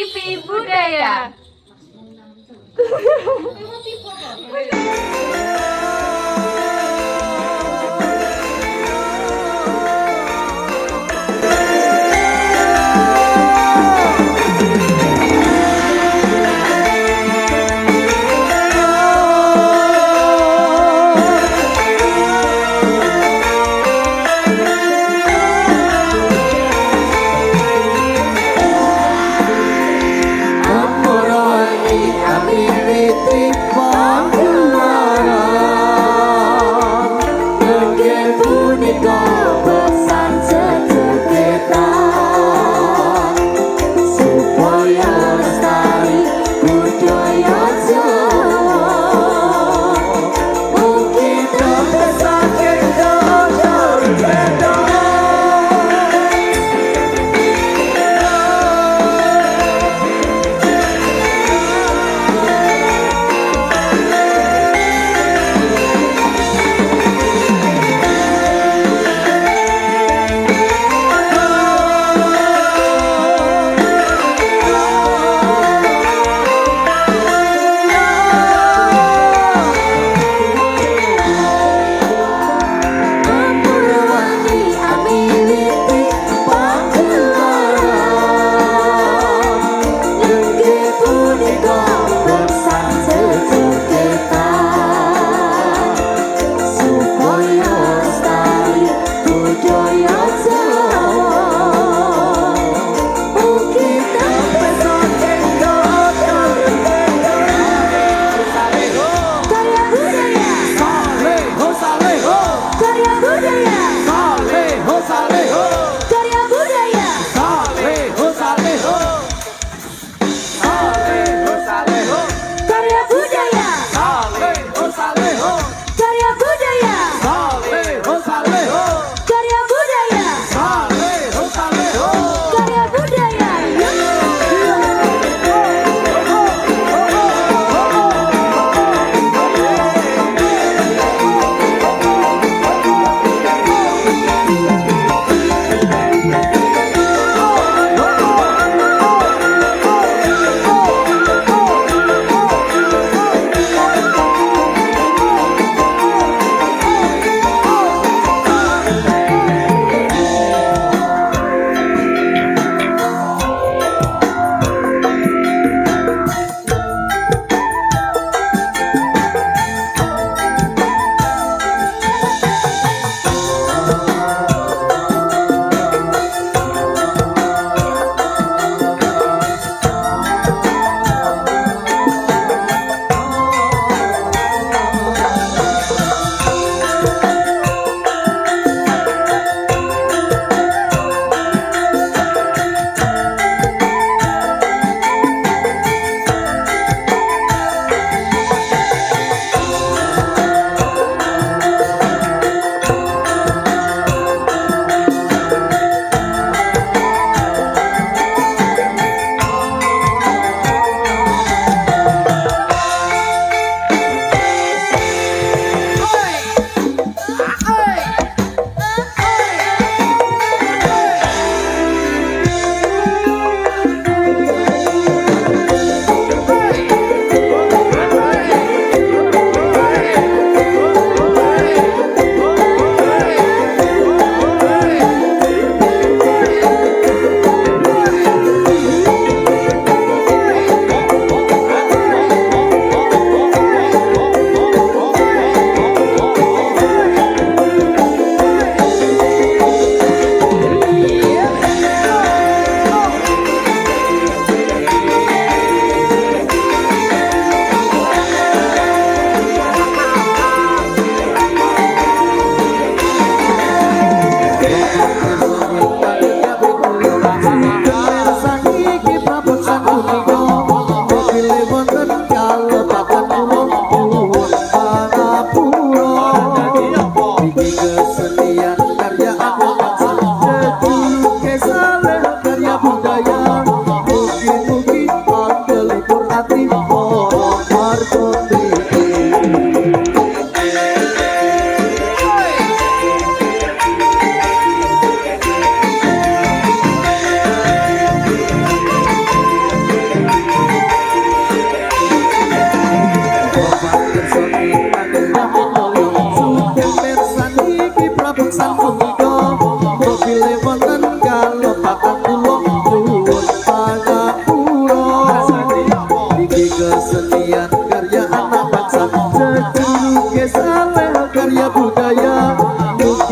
TV Budaya.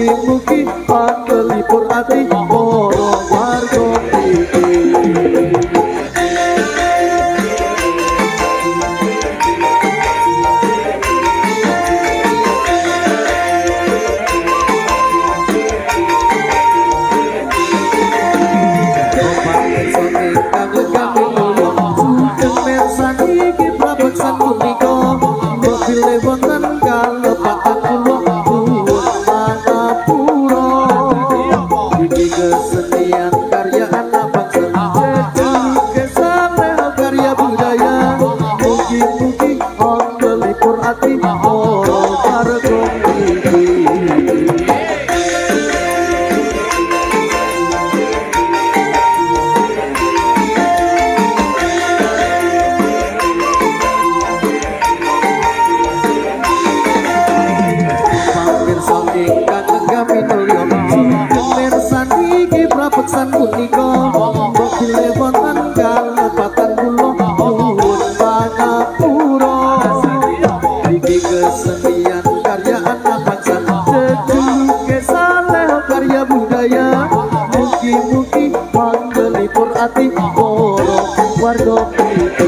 mugi-mugi panglipur ati para warga iki. Kesenian karya anak bangsa jadi kesalahan karya budaya mugi-mugi ongelipur ati para warga iki. Pamirsa ingkang nenggami mulya pemirsan iki prapeksan punika bile wonten kalepatan kula nuwun pangapura iki kesenian karya anak bangsa jejuluke saleh karya budaya mugi-mugi panglipur ati para warga iki.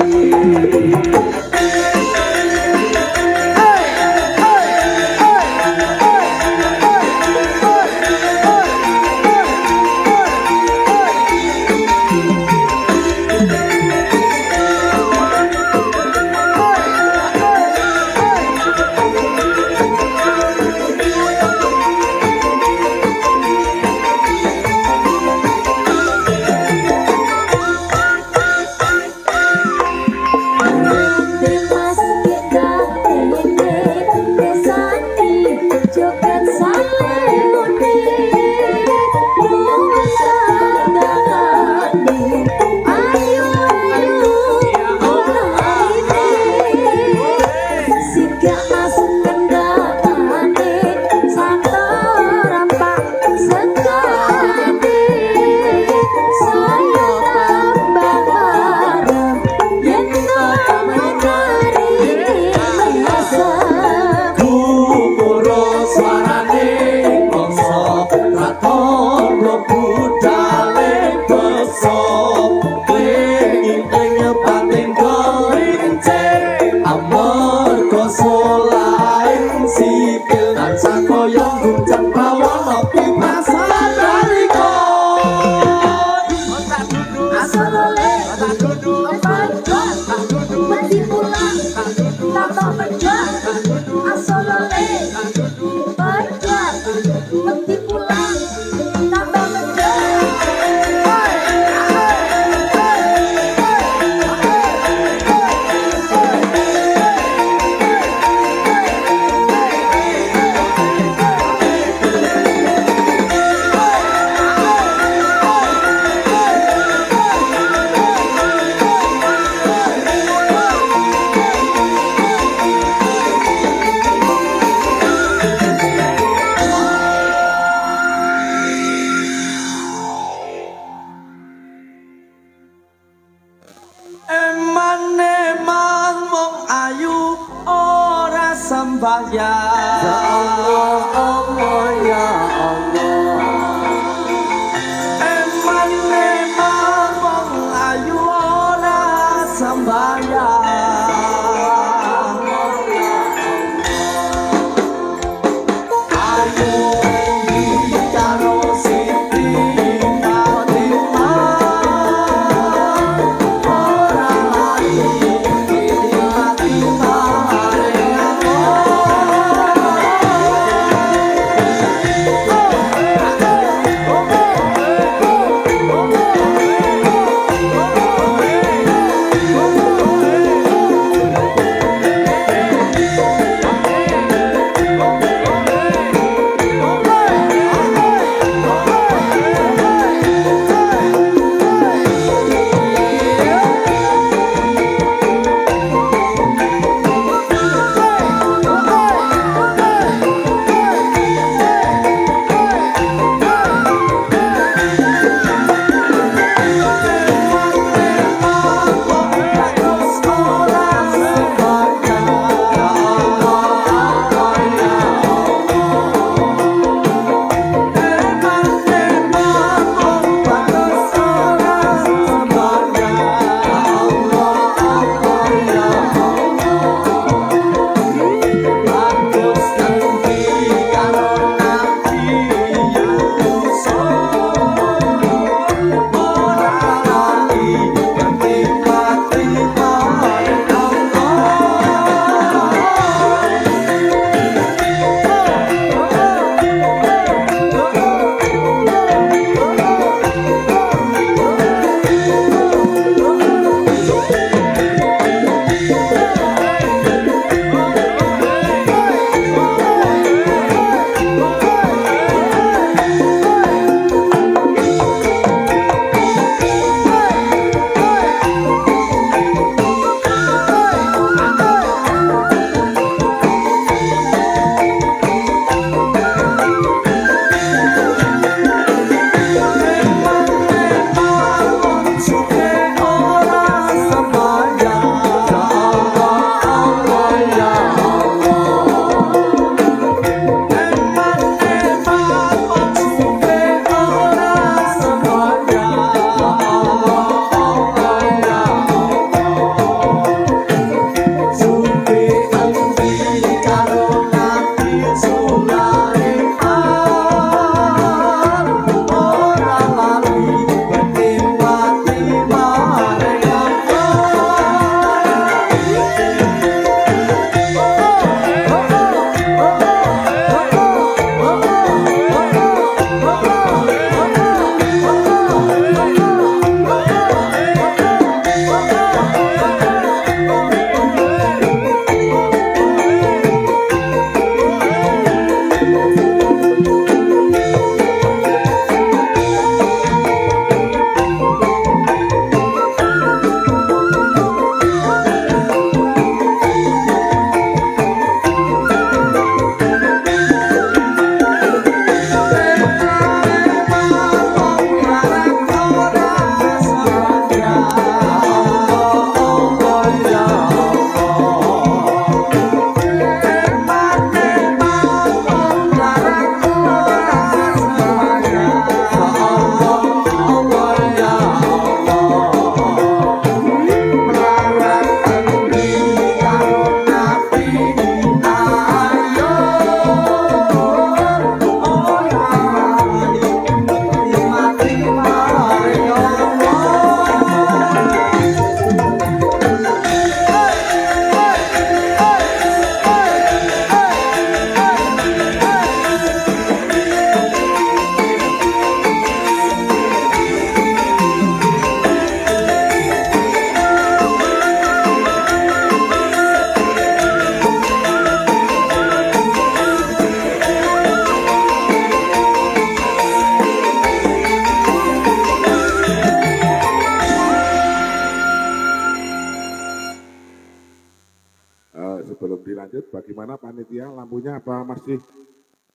Gimana panitia, lampunya apa masih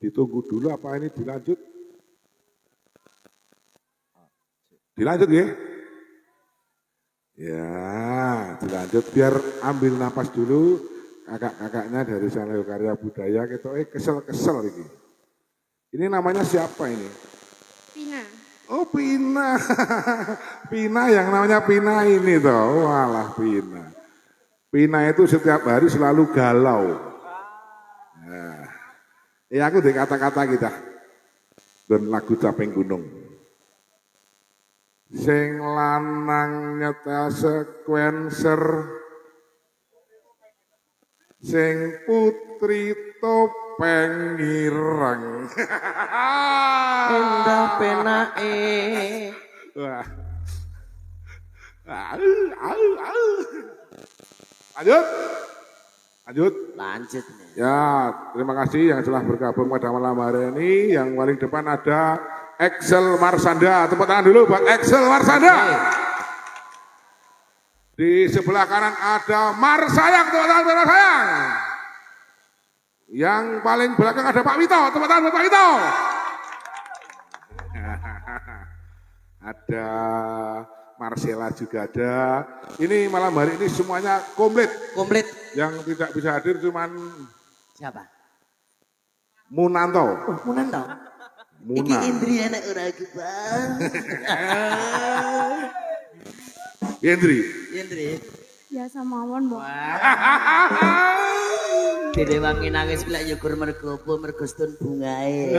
ditunggu dulu apa ini dilanjut? Dilanjut ya? Ya, dilanjut biar ambil napas dulu kakak-kakaknya dari Saneo Karya Budaya gitu. Kesel-kesel ini. Ini namanya siapa ini? Pina. Oh Pina. Pina yang namanya Pina ini toh. Walah Pina. Pina itu setiap hari selalu galau. Nah, ya aku deh kata-kata kita. Dan lagu Caping Gunung. Sing lanang nyetel sekuenser, sing putri topeng ireng. Indah penake. Wah. Lanjut. Lanjut. Lanjut nih. Ya, terima kasih yang telah bergabung pada malam hari ini. Yang paling depan ada Excel Marsanda. Tepuk tangan dulu buat Excel Marsanda. Di sebelah kanan ada Marsayang. Tepuk tangan buat Marsayang. Yang paling belakang ada Pak Wito. Tepuk tangan buat Pak Wito. Ada Marcella juga ada. Ini malam hari ini semuanya komplit. Komplit. Yang tidak bisa hadir cuman Siapa? Munanto. Oh, Munanto. Iki Muna. Indri anak ora Bang. Hendri. Indri. Biasa mawon, Mbok. Dede wangi nangis lek nyukur mergo apa mergo stun bungae.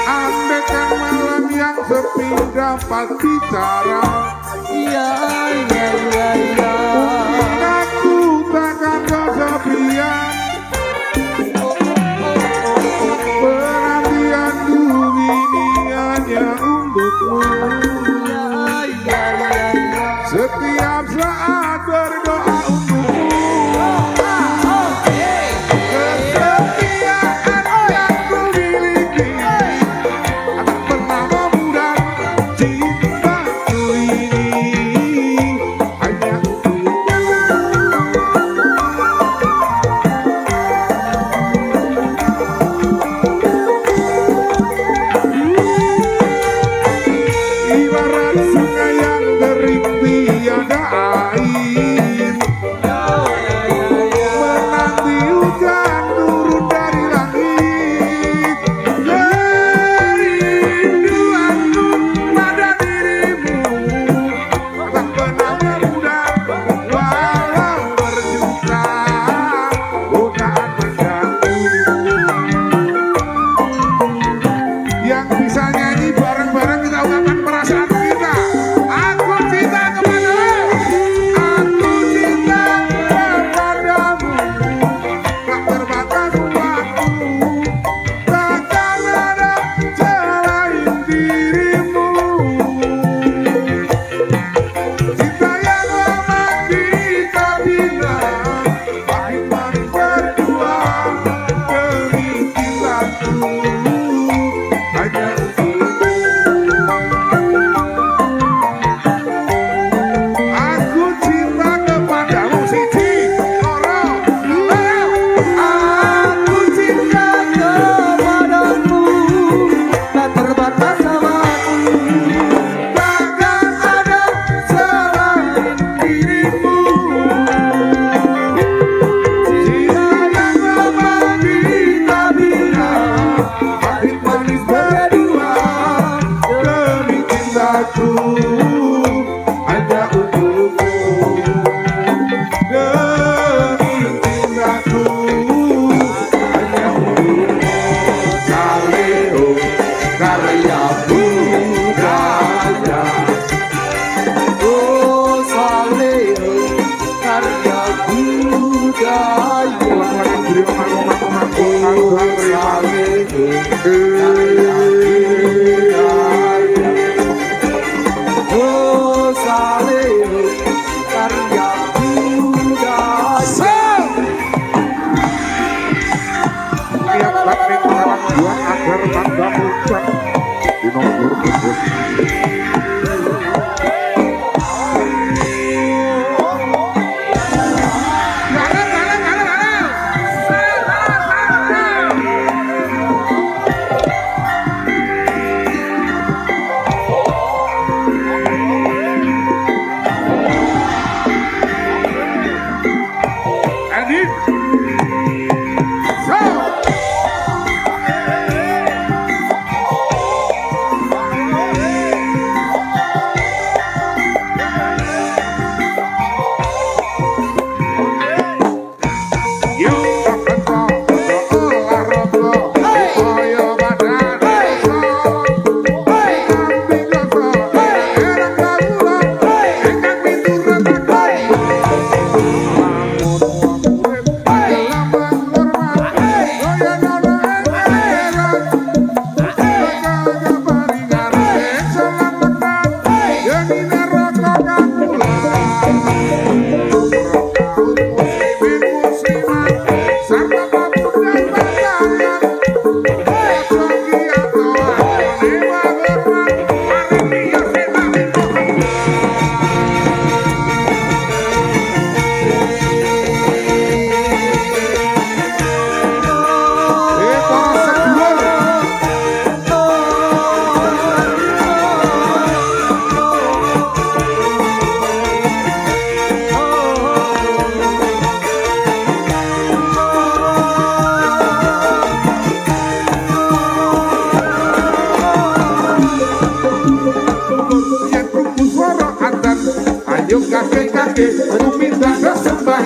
Andaikan malam yang sepi dapat bicara, Iya iya iya iya. aku takkan kesepian. Perhatianku ini hanya untukmu. Iya iya iya iya. Setiap saat berdoa untukmu. Kesetiaan yang ku miliki tak pernah memudar cintaku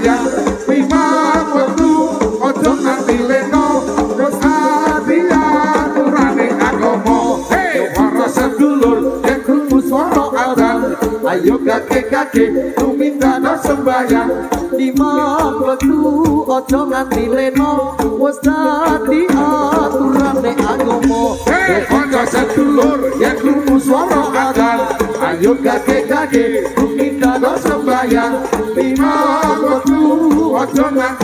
sembahyang lima waktu ojo nganti leno terus hati aturane agama para sedulur yang krungu swara adzan ayo kakek-kakek tumindak sembahyang lima waktu ojo nganti leno wis dadi aturane agama para sedulur yang krungu swara adzan ayo kakek-kakek tumindak sembahyang lima waktu ojo nganti